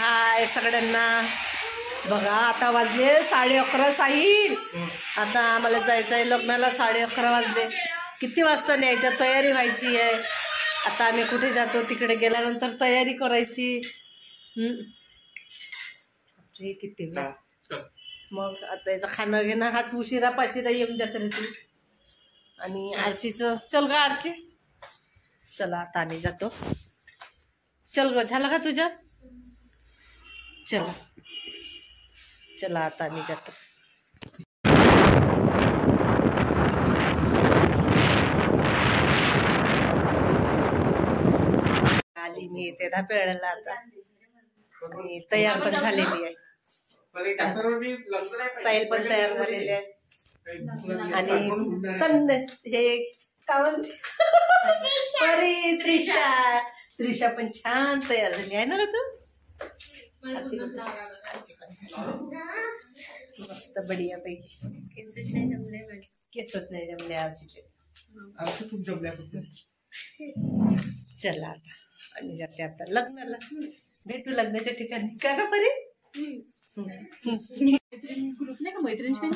हाय सगळ्यांना. बघा आता वाजले 11:30 साईल. आता आम्हाला जायचं आहे लग्नाला. 11:30 वाजले. किती वाजता न्यायचं, तयारी व्हायची आहे. आता आम्ही कुठे जातो तिकडे गेल्यानंतर तयारी करायची. किती मग आता याचं खाणं घेणं हाच उशिरा पाशिरा येऊन जात रे तू. आणि आरचीचं चल ग आरची. चला आता आम्ही जातो. चल ग, झालं का तुझं? चला चला आता आम्ही जातो. आली मी येते धापेळला. आता मी तयार पण झालेली आहे. साहिल पण तयार झालेली आहे. आणि तन हे कावन परी त्रिशा पण छान तयार झाली आहे ना ग तू. मस्त बढिया पैकी. केसच नाही जमले आजीचे. चला आता आम्ही जाते आता लग्नाला. भेटू लग्नाच्या ठिकाणी. का ग परी? ग्रुप नाही का मैत्रिणींची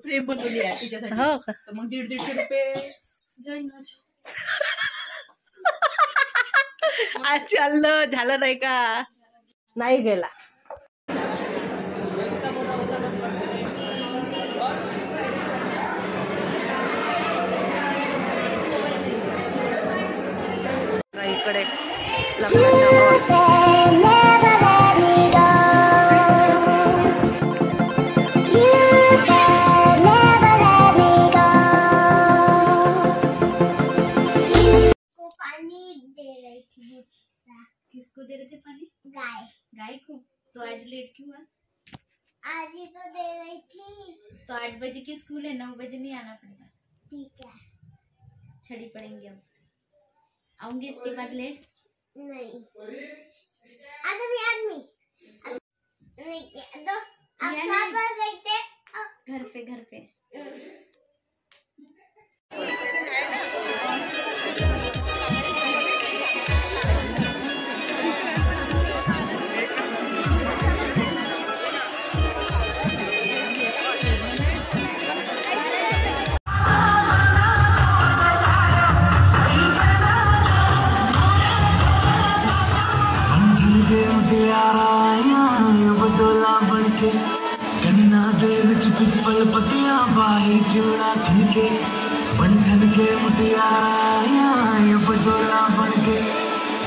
प्रेम बनवली आहे तिच्यासाठी. हो का? तर मग 150 रुपये जॉईन. आज चाललं झालं नाही का? नाही गेला. इकडे किसको दे रहे थे पानी? गाय को. तो आज लेट क्यों हुआ? आज ही तो दे रही थी. तो 8 बजे की स्कूल है, 9 बजे नहीं आना पड़ेगा. ठीक है. छड़ी पड़ेंगे अब. आऊंगी इसके बाद लेट? नहीं. आदमी नहीं तो अब कहाँ पर गए थे? घर पे. पिपल पतिया बाही चूड़ा खनके बंधन के मुटियारा बदोला बनके.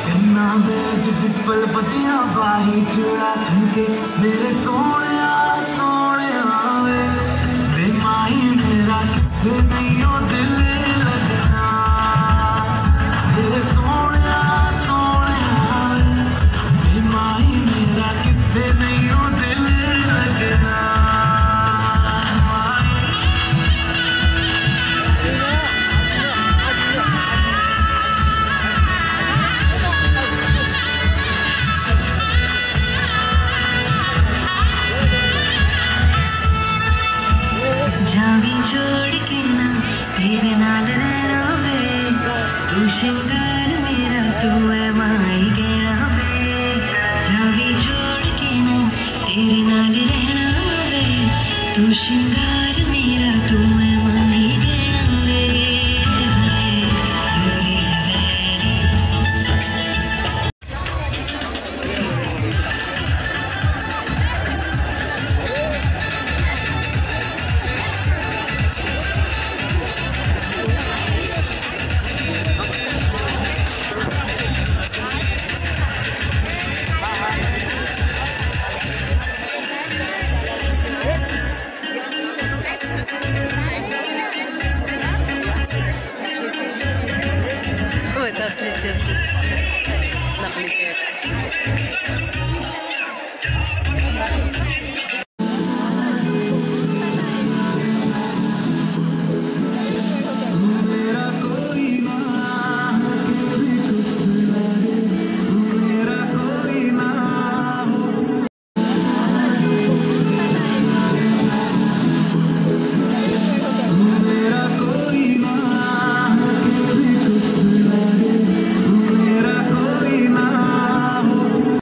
गन्ना बेच पिपल पतिया बाही चूड़ा खनके. मेरे सोने वे माही मेरा कितने नहीं हो दिल लगना. मेरे सोने वे माही मेरा कितने नहीं हो दिल लगना. छोड़ के ना तेरे नाल रहना वे. तू श्रृंगार मेरा, तू है माई गया वे. जावी छोड़ के ना तेरे नाल रहना वे. तू श्रृंगार मेरा, तू है माई गया वे. नकलीचे